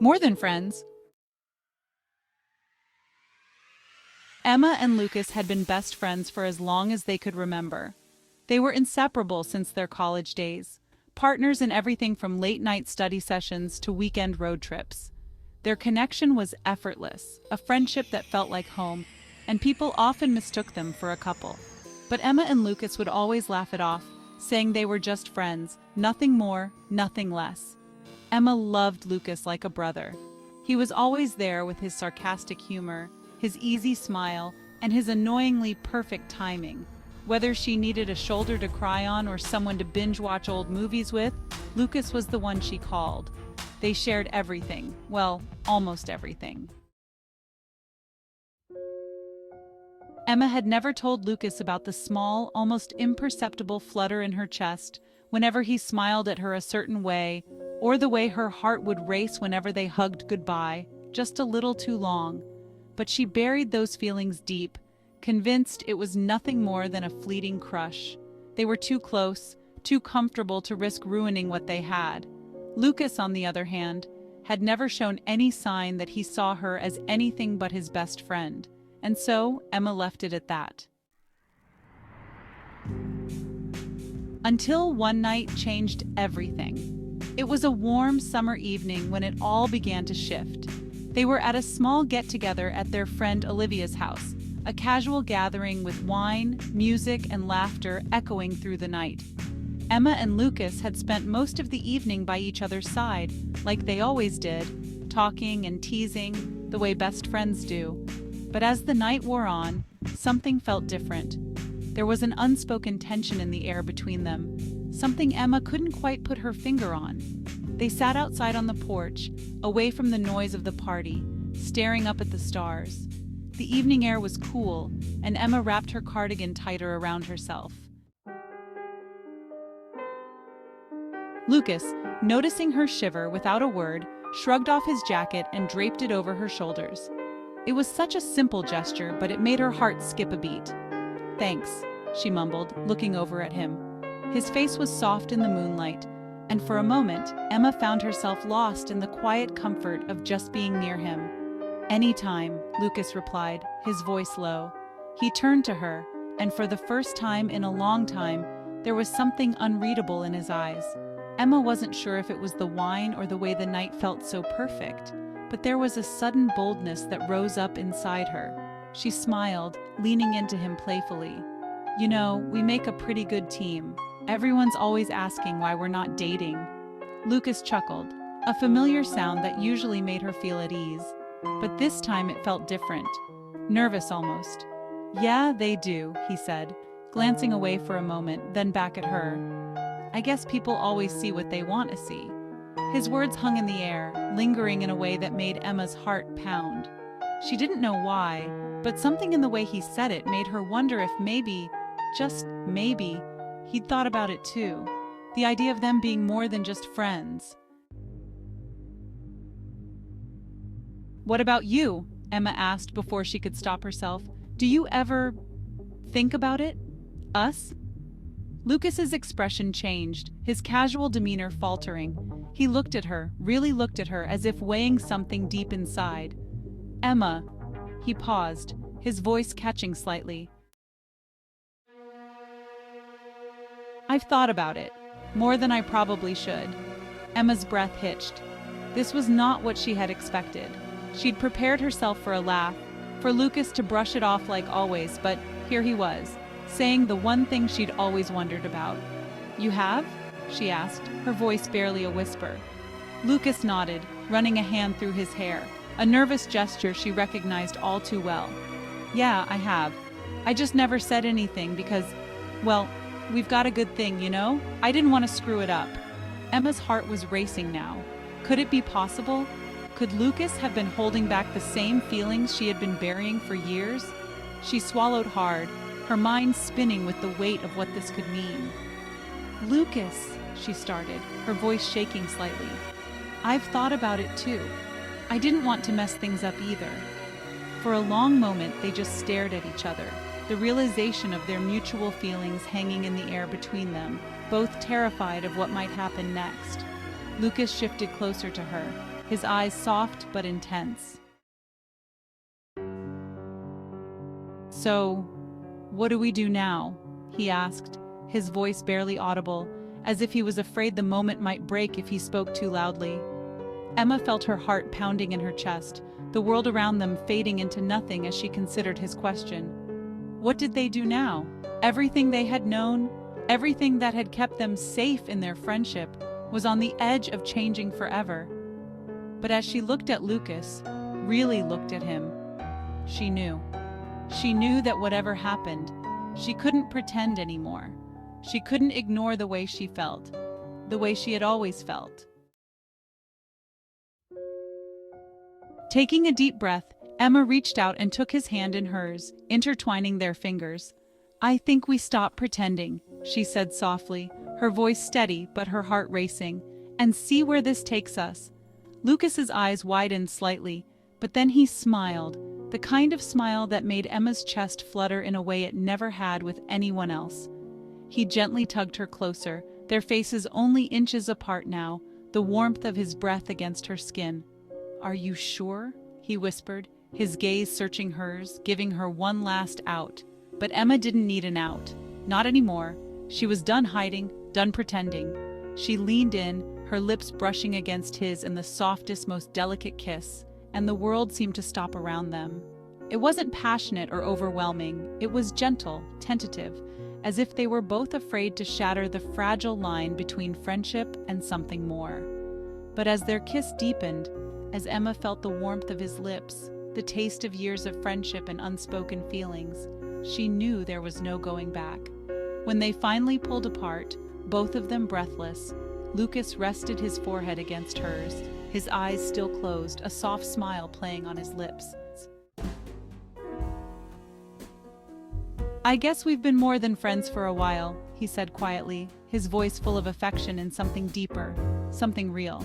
More than friends. Emma and Lucas had been best friends for as long as they could remember. They were inseparable since their college days, partners in everything from late-night study sessions to weekend road trips. Their connection was effortless, a friendship that felt like home, and people often mistook them for a couple. But Emma and Lucas would always laugh it off, saying they were just friends, nothing more, nothing less. Emma loved Lucas like a brother. He was always there with his sarcastic humor, his easy smile, and his annoyingly perfect timing. Whether she needed a shoulder to cry on or someone to binge-watch old movies with, Lucas was the one she called. They shared everything, well, almost everything. Emma had never told Lucas about the small, almost imperceptible flutter in her chest whenever he smiled at her a certain way, or the way her heart would race whenever they hugged goodbye, just a little too long. But she buried those feelings deep, convinced it was nothing more than a fleeting crush. They were too close, too comfortable to risk ruining what they had. Lucas, on the other hand, had never shown any sign that he saw her as anything but his best friend, and so Emma left it at that. Until one night changed everything. It was a warm summer evening when it all began to shift. They were at a small get-together at their friend Olivia's house, a casual gathering with wine, music, and laughter echoing through the night. Emma and Lucas had spent most of the evening by each other's side, like they always did, talking and teasing, the way best friends do. But as the night wore on, something felt different. There was an unspoken tension in the air between them, something Emma couldn't quite put her finger on. They sat outside on the porch, away from the noise of the party, staring up at the stars. The evening air was cool, and Emma wrapped her cardigan tighter around herself. Lucas, noticing her shiver without a word, shrugged off his jacket and draped it over her shoulders. It was such a simple gesture, but it made her heart skip a beat. "Thanks," she mumbled, looking over at him. His face was soft in the moonlight, and for a moment, Emma found herself lost in the quiet comfort of just being near him. "Anytime," Lucas replied, his voice low. He turned to her, and for the first time in a long time, there was something unreadable in his eyes. Emma wasn't sure if it was the wine or the way the night felt so perfect, but there was a sudden boldness that rose up inside her. She smiled, leaning into him playfully. "You know, we make a pretty good team. Everyone's always asking why we're not dating." Lucas chuckled, a familiar sound that usually made her feel at ease. But this time it felt different, nervous almost. "Yeah, they do," he said, glancing away for a moment, then back at her. "I guess people always see what they want to see." His words hung in the air, lingering in a way that made Emma's heart pound. She didn't know why, but something in the way he said it made her wonder if maybe, just maybe, he'd thought about it too. The idea of them being more than just friends. "What about you?" Emma asked before she could stop herself. "Do you ever think about it? Us?" Lucas's expression changed, his casual demeanor faltering. He looked at her, really looked at her, as if weighing something deep inside. "Emma," he paused, his voice catching slightly. "I've thought about it, more than I probably should." Emma's breath hitched. This was not what she had expected. She'd prepared herself for a laugh, for Lucas to brush it off like always, but here he was, saying the one thing she'd always wondered about. "You have?" she asked, her voice barely a whisper. Lucas nodded, running a hand through his hair, a nervous gesture she recognized all too well. "Yeah, I have. I just never said anything because, well, we've got a good thing, you know? I didn't want to screw it up." Emma's heart was racing now. Could it be possible? Could Lucas have been holding back the same feelings she had been burying for years? She swallowed hard, her mind spinning with the weight of what this could mean. "Lucas," she started, her voice shaking slightly. "I've thought about it too. I didn't want to mess things up either." For a long moment they just stared at each other, the realization of their mutual feelings hanging in the air between them, both terrified of what might happen next. Lucas shifted closer to her, his eyes soft but intense. "So, what do we do now?" he asked, his voice barely audible, as if he was afraid the moment might break if he spoke too loudly. Emma felt her heart pounding in her chest, the world around them fading into nothing as she considered his question. What did they do now? Everything they had known, everything that had kept them safe in their friendship, was on the edge of changing forever. But as she looked at Lucas, really looked at him, she knew. She knew that whatever happened, she couldn't pretend anymore. She couldn't ignore the way she felt, the way she had always felt. Taking a deep breath, Emma reached out and took his hand in hers, intertwining their fingers. "I think we stop pretending," she said softly, her voice steady but her heart racing, "and see where this takes us." Lucas's eyes widened slightly, but then he smiled, the kind of smile that made Emma's chest flutter in a way it never had with anyone else. He gently tugged her closer, their faces only inches apart now, the warmth of his breath against her skin. "Are you sure?" he whispered, his gaze searching hers, giving her one last out. But Emma didn't need an out. Not anymore. She was done hiding, done pretending. She leaned in, her lips brushing against his in the softest, most delicate kiss, and the world seemed to stop around them. It wasn't passionate or overwhelming. It was gentle, tentative, as if they were both afraid to shatter the fragile line between friendship and something more. But as their kiss deepened, as Emma felt the warmth of his lips, the taste of years of friendship and unspoken feelings, she knew there was no going back. When they finally pulled apart, both of them breathless, Lucas rested his forehead against hers, his eyes still closed, a soft smile playing on his lips. "I guess we've been more than friends for a while," he said quietly, his voice full of affection and something deeper, something real.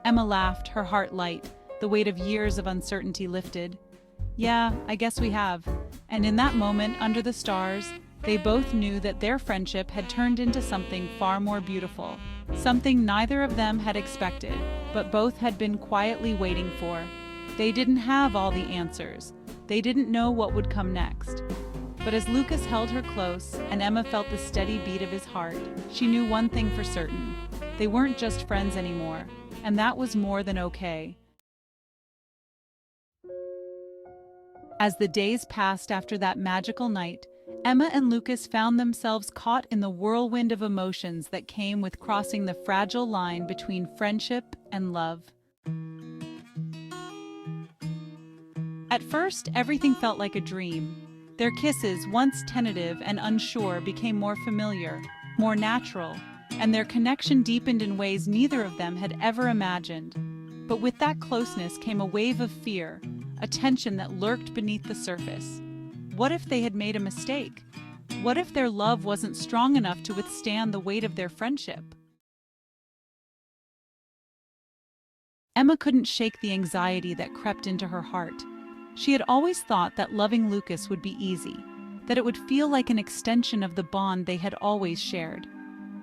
Emma laughed, her heart light, the weight of years of uncertainty lifted. "Yeah, I guess we have." And in that moment, under the stars, they both knew that their friendship had turned into something far more beautiful, something neither of them had expected, but both had been quietly waiting for. They didn't have all the answers. They didn't know what would come next. But as Lucas held her close and Emma felt the steady beat of his heart, she knew one thing for certain. They weren't just friends anymore, and that was more than okay. As the days passed after that magical night, Emma and Lucas found themselves caught in the whirlwind of emotions that came with crossing the fragile line between friendship and love. At first, everything felt like a dream. Their kisses, once tentative and unsure, became more familiar, more natural, and their connection deepened in ways neither of them had ever imagined. But with that closeness came a wave of fear, a tension that lurked beneath the surface. What if they had made a mistake? What if their love wasn't strong enough to withstand the weight of their friendship? Emma couldn't shake the anxiety that crept into her heart. She had always thought that loving Lucas would be easy, that it would feel like an extension of the bond they had always shared.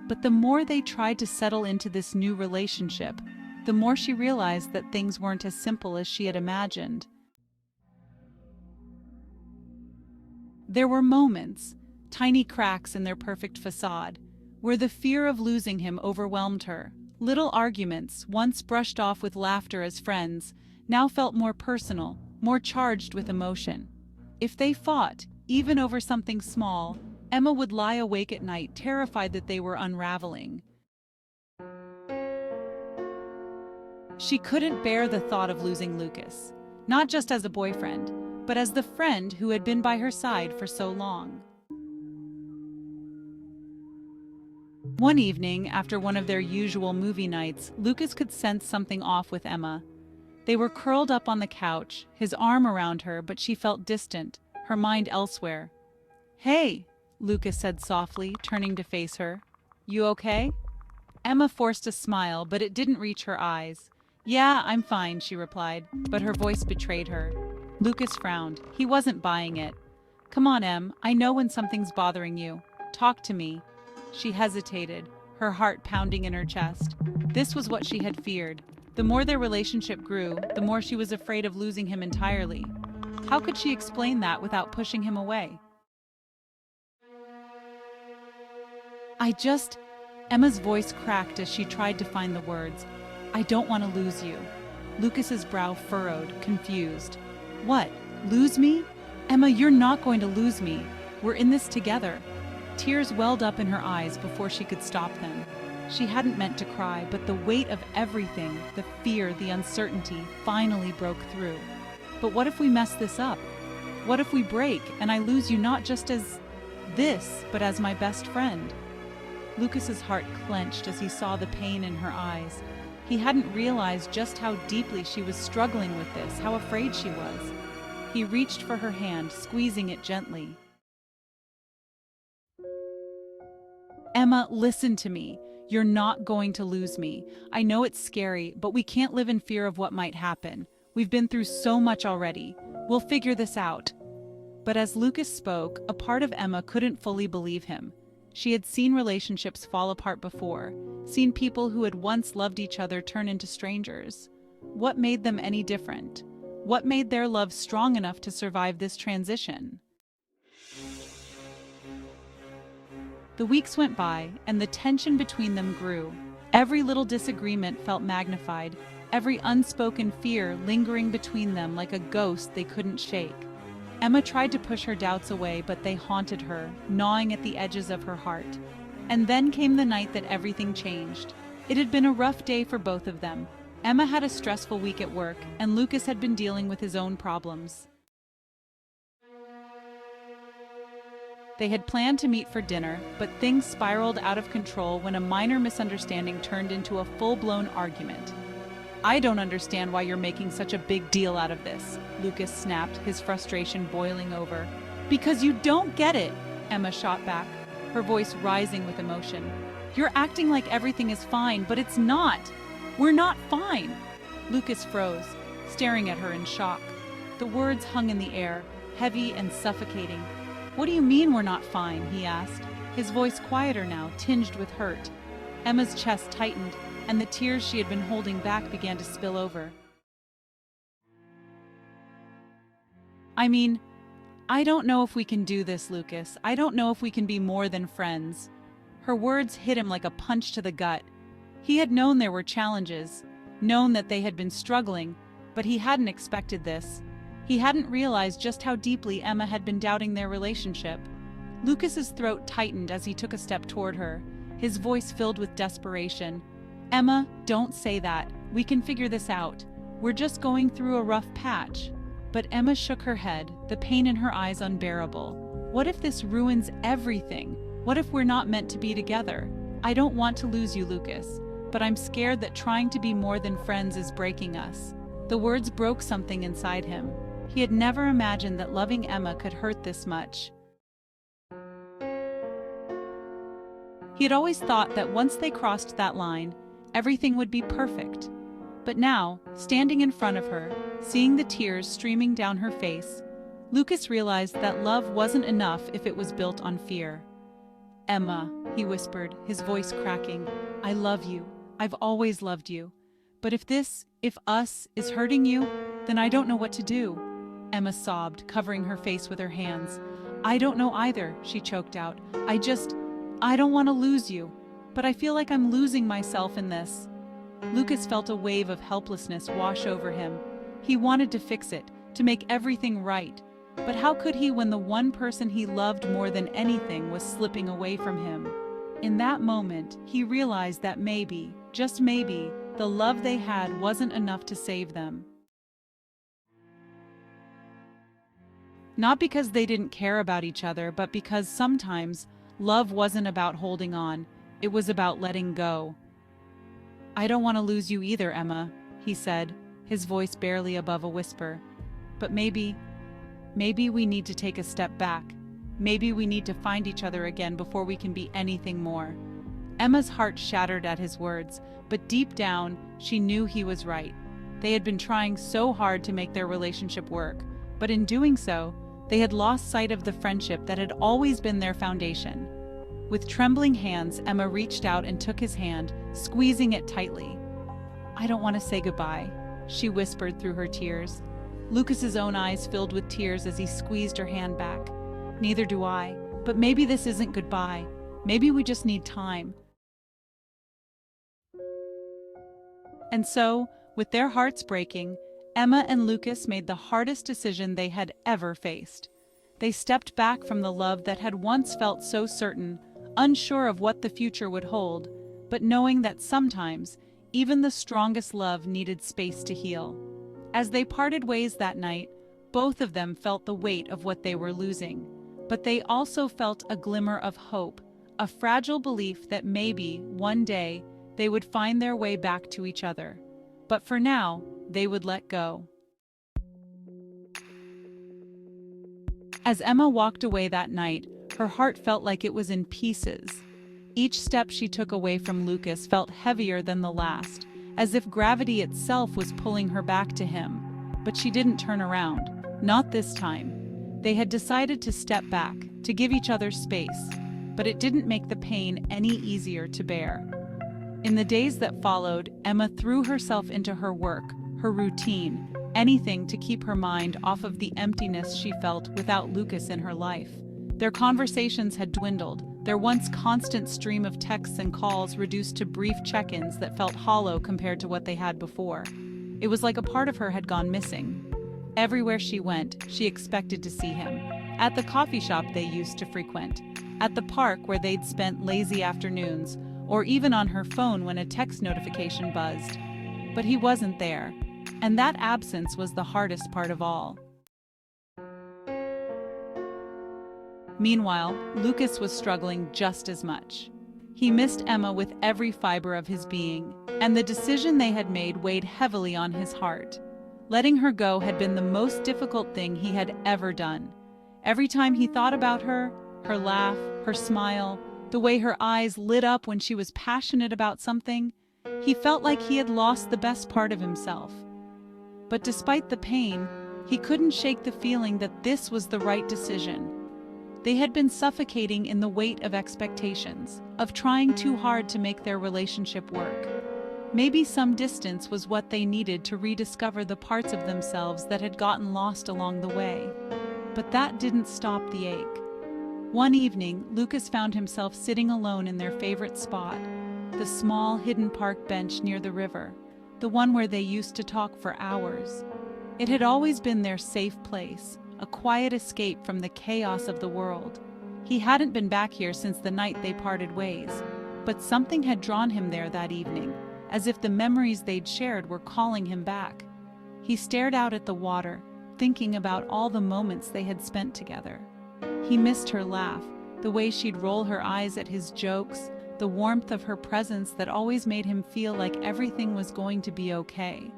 But the more they tried to settle into this new relationship, the more she realized that things weren't as simple as she had imagined. There were moments, tiny cracks in their perfect facade, where the fear of losing him overwhelmed her. Little arguments, once brushed off with laughter as friends, now felt more personal, more charged with emotion. If they fought, even over something small, Emma would lie awake at night, terrified that they were unraveling. She couldn't bear the thought of losing Lucas, not just as a boyfriend, but as the friend who had been by her side for so long. One evening, after one of their usual movie nights, Lucas could sense something off with Emma. They were curled up on the couch, his arm around her, but she felt distant, her mind elsewhere. "Hey," Lucas said softly, turning to face her. "You okay?" Emma forced a smile, but it didn't reach her eyes. "Yeah, I'm fine," she replied, but her voice betrayed her. Lucas frowned. He wasn't buying it. "Come on, Em, I know when something's bothering you. Talk to me." She hesitated, her heart pounding in her chest. This was what she had feared. The more their relationship grew, the more she was afraid of losing him entirely. How could she explain that without pushing him away? Emma's voice cracked as she tried to find the words. I don't want to lose you. Lucas's brow furrowed, confused. What? Lose me? Emma, you're not going to lose me. We're in this together. Tears welled up in her eyes before she could stop them. She hadn't meant to cry, but the weight of everything, the fear, the uncertainty, finally broke through. But what if we mess this up? What if we break and I lose you not just as this, but as my best friend? Lucas's heart clenched as he saw the pain in her eyes. He hadn't realized just how deeply she was struggling with this, how afraid she was. He reached for her hand, squeezing it gently. Emma, listen to me. You're not going to lose me. I know it's scary, but we can't live in fear of what might happen. We've been through so much already. We'll figure this out. But as Lucas spoke, a part of Emma couldn't fully believe him. She had seen relationships fall apart before, seen people who had once loved each other turn into strangers. What made them any different? What made their love strong enough to survive this transition? The weeks went by, and the tension between them grew. Every little disagreement felt magnified, every unspoken fear lingering between them like a ghost they couldn't shake. Emma tried to push her doubts away, but they haunted her, gnawing at the edges of her heart. And then came the night that everything changed. It had been a rough day for both of them. Emma had a stressful week at work, and Lucas had been dealing with his own problems. They had planned to meet for dinner, but things spiraled out of control when a minor misunderstanding turned into a full-blown argument. I don't understand why you're making such a big deal out of this, Lucas snapped, his frustration boiling over. Because you don't get it, Emma shot back, her voice rising with emotion. You're acting like everything is fine, but it's not. We're not fine. Lucas froze, staring at her in shock. The words hung in the air, heavy and suffocating. What do you mean we're not fine? He asked, his voice quieter now, tinged with hurt. Emma's chest tightened, and the tears she had been holding back began to spill over. I don't know if we can do this, Lucas. I don't know if we can be more than friends. Her words hit him like a punch to the gut. He had known there were challenges, known that they had been struggling, but he hadn't expected this. He hadn't realized just how deeply Emma had been doubting their relationship. Lucas's throat tightened as he took a step toward her, his voice filled with desperation. Emma, don't say that. We can figure this out. We're just going through a rough patch. But Emma shook her head, the pain in her eyes unbearable. What if this ruins everything? What if we're not meant to be together? I don't want to lose you, Lucas, but I'm scared that trying to be more than friends is breaking us. The words broke something inside him. He had never imagined that loving Emma could hurt this much. He had always thought that once they crossed that line, everything would be perfect. But now, standing in front of her, seeing the tears streaming down her face, Lucas realized that love wasn't enough if it was built on fear. Emma, he whispered, his voice cracking, I love you. I've always loved you. But if us, is hurting you, then I don't know what to do. Emma sobbed, covering her face with her hands. I don't know either, she choked out. I don't want to lose you, but I feel like I'm losing myself in this. Lucas felt a wave of helplessness wash over him. He wanted to fix it, to make everything right. But how could he when the one person he loved more than anything was slipping away from him? In that moment, he realized that maybe, just maybe, the love they had wasn't enough to save them. Not because they didn't care about each other, but because sometimes love wasn't about holding on, it was about letting go. I don't want to lose you either, Emma, he said, his voice barely above a whisper. But maybe we need to take a step back. Maybe we need to find each other again before we can be anything more. Emma's heart shattered at his words, but deep down, she knew he was right. They had been trying so hard to make their relationship work, but in doing so, they had lost sight of the friendship that had always been their foundation. With trembling hands, Emma reached out and took his hand, squeezing it tightly. I don't want to say goodbye, she whispered through her tears. Lucas's own eyes filled with tears as he squeezed her hand back. Neither do I, but maybe this isn't goodbye. Maybe we just need time. And so, with their hearts breaking, Emma and Lucas made the hardest decision they had ever faced. They stepped back from the love that had once felt so certain, unsure of what the future would hold, but knowing that sometimes, even the strongest love needed space to heal. As they parted ways that night, both of them felt the weight of what they were losing, but they also felt a glimmer of hope, a fragile belief that maybe, one day, they would find their way back to each other. But for now, they would let go. As Emma walked away that night, her heart felt like it was in pieces. Each step she took away from Lucas felt heavier than the last, as if gravity itself was pulling her back to him. But she didn't turn around, not this time. They had decided to step back, to give each other space, but it didn't make the pain any easier to bear. In the days that followed, Emma threw herself into her work, her routine, anything to keep her mind off of the emptiness she felt without Lucas in her life. Their conversations had dwindled, their once constant stream of texts and calls reduced to brief check-ins that felt hollow compared to what they had before. It was like a part of her had gone missing. Everywhere she went, she expected to see him. At the coffee shop they used to frequent, at the park where they'd spent lazy afternoons, or even on her phone when a text notification buzzed. But he wasn't there, and that absence was the hardest part of all. Meanwhile, Lucas was struggling just as much. He missed Emma with every fiber of his being, and the decision they had made weighed heavily on his heart. Letting her go had been the most difficult thing he had ever done. Every time he thought about her, her laugh, her smile, the way her eyes lit up when she was passionate about something, he felt like he had lost the best part of himself. But despite the pain, he couldn't shake the feeling that this was the right decision. They had been suffocating in the weight of expectations, of trying too hard to make their relationship work. Maybe some distance was what they needed to rediscover the parts of themselves that had gotten lost along the way. But that didn't stop the ache. One evening, Lucas found himself sitting alone in their favorite spot, the small, hidden park bench near the river, the one where they used to talk for hours. It had always been their safe place, a quiet escape from the chaos of the world. He hadn't been back here since the night they parted ways, but something had drawn him there that evening, as if the memories they'd shared were calling him back. He stared out at the water, thinking about all the moments they had spent together. He missed her laugh, the way she'd roll her eyes at his jokes, the warmth of her presence that always made him feel like everything was going to be okay.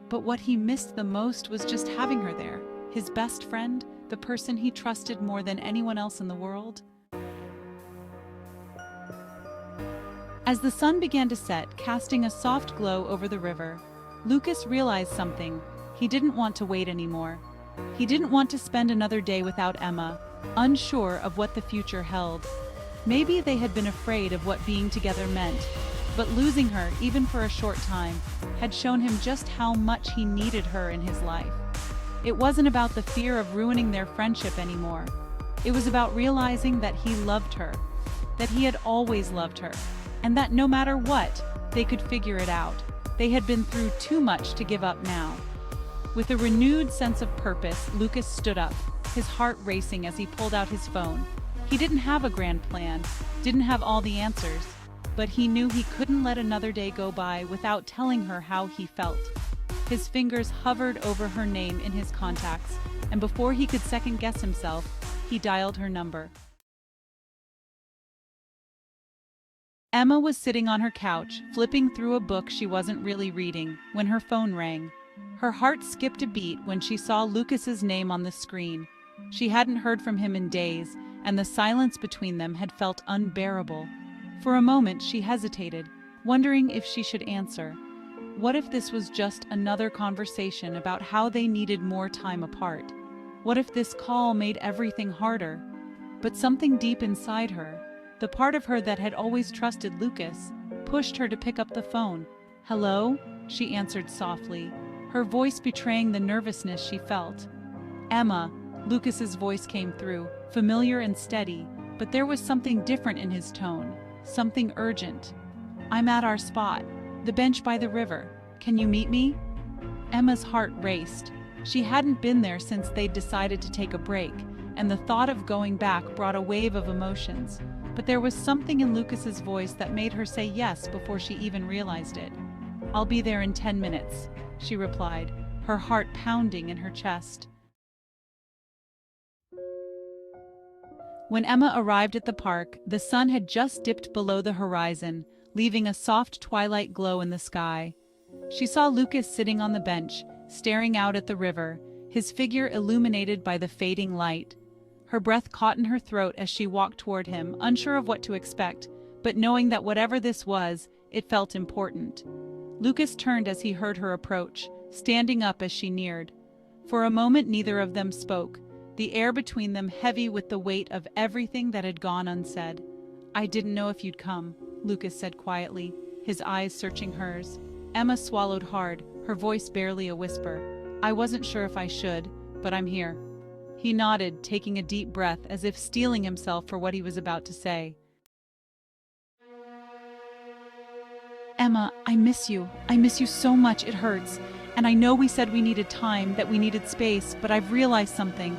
But what he missed the most was just having her there, his best friend, the person he trusted more than anyone else in the world. As the sun began to set, casting a soft glow over the river, Lucas realized something. He didn't want to wait anymore. He didn't want to spend another day without Emma, unsure of what the future held. Maybe they had been afraid of what being together meant, but losing her, even for a short time, had shown him just how much he needed her in his life. It wasn't about the fear of ruining their friendship anymore. It was about realizing that he loved her, that he had always loved her, and that no matter what, they could figure it out. They had been through too much to give up now. With a renewed sense of purpose, Lucas stood up, his heart racing as he pulled out his phone. He didn't have a grand plan, didn't have all the answers, but he knew he couldn't let another day go by without telling her how he felt. His fingers hovered over her name in his contacts, and before he could second-guess himself, he dialed her number. Emma was sitting on her couch, flipping through a book she wasn't really reading, when her phone rang. Her heart skipped a beat when she saw Lucas's name on the screen. She hadn't heard from him in days, and the silence between them had felt unbearable. For a moment she hesitated, wondering if she should answer. What if this was just another conversation about how they needed more time apart? What if this call made everything harder? But something deep inside her, the part of her that had always trusted Lucas, pushed her to pick up the phone. "Hello?" she answered softly, her voice betraying the nervousness she felt. "Emma," Lucas's voice came through, familiar and steady, but there was something different in his tone, something urgent. "I'm at our spot, the bench by the river. Can you meet me?" Emma's heart raced. She hadn't been there since they'd decided to take a break, and the thought of going back brought a wave of emotions. But there was something in Lucas's voice that made her say yes before she even realized it. "I'll be there in 10 minutes, she replied, her heart pounding in her chest. When Emma arrived at the park, the sun had just dipped below the horizon, leaving a soft twilight glow in the sky. She saw Lucas sitting on the bench, staring out at the river, his figure illuminated by the fading light. Her breath caught in her throat as she walked toward him, unsure of what to expect, but knowing that whatever this was, it felt important. Lucas turned as he heard her approach, standing up as she neared. For a moment neither of them spoke, the air between them heavy with the weight of everything that had gone unsaid. "I didn't know if you'd come," Lucas said quietly, his eyes searching hers. Emma swallowed hard, her voice barely a whisper. "I wasn't sure if I should, but I'm here." He nodded, taking a deep breath as if steeling himself for what he was about to say. "Emma, I miss you. I miss you so much it hurts. And I know we said we needed time, that we needed space, but I've realized something.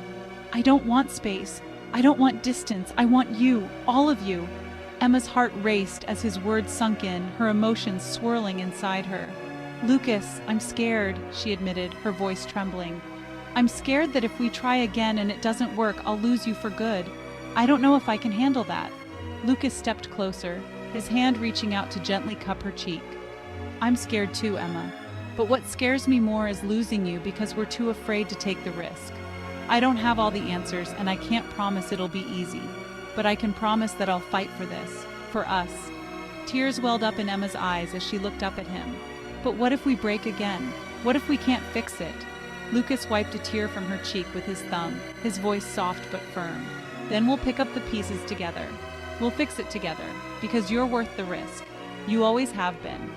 I don't want space. I don't want distance. I want you, all of you." Emma's heart raced as his words sunk in, her emotions swirling inside her. "Lucas, I'm scared," she admitted, her voice trembling. "I'm scared that if we try again and it doesn't work, I'll lose you for good. I don't know if I can handle that." Lucas stepped closer, his hand reaching out to gently cup her cheek. "I'm scared too, Emma. But what scares me more is losing you because we're too afraid to take the risk. I don't have all the answers, and I can't promise it'll be easy. But I can promise that I'll fight for this, for us." Tears welled up in Emma's eyes as she looked up at him. "But what if we break again? What if we can't fix it?" Lucas wiped a tear from her cheek with his thumb, his voice soft but firm. "Then we'll pick up the pieces together. We'll fix it together, because you're worth the risk. You always have been."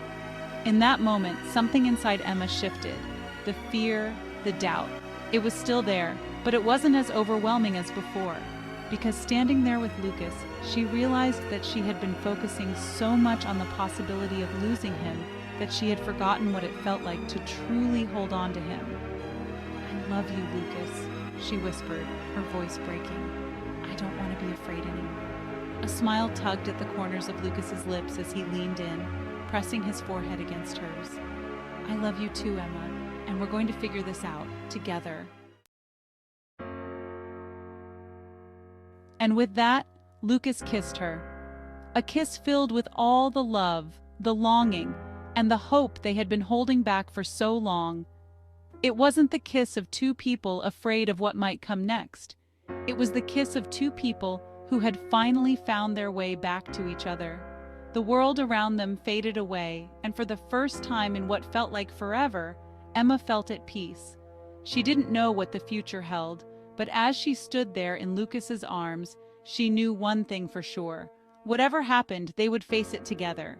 In that moment, something inside Emma shifted. The fear, the doubt. It was still there, but it wasn't as overwhelming as before. Because standing there with Lucas, she realized that she had been focusing so much on the possibility of losing him that she had forgotten what it felt like to truly hold on to him. "I love you, Lucas," she whispered, her voice breaking. "I don't want to be afraid anymore." A smile tugged at the corners of Lucas's lips as he leaned in, pressing his forehead against hers. "I love you too, Emma, and we're going to figure this out, together." And with that, Lucas kissed her. A kiss filled with all the love, the longing, and the hope they had been holding back for so long. It wasn't the kiss of two people afraid of what might come next. It was the kiss of two people who had finally found their way back to each other. The world around them faded away, and for the first time in what felt like forever, Emma felt at peace. She didn't know what the future held, but as she stood there in Lucas's arms, she knew one thing for sure. Whatever happened, they would face it together.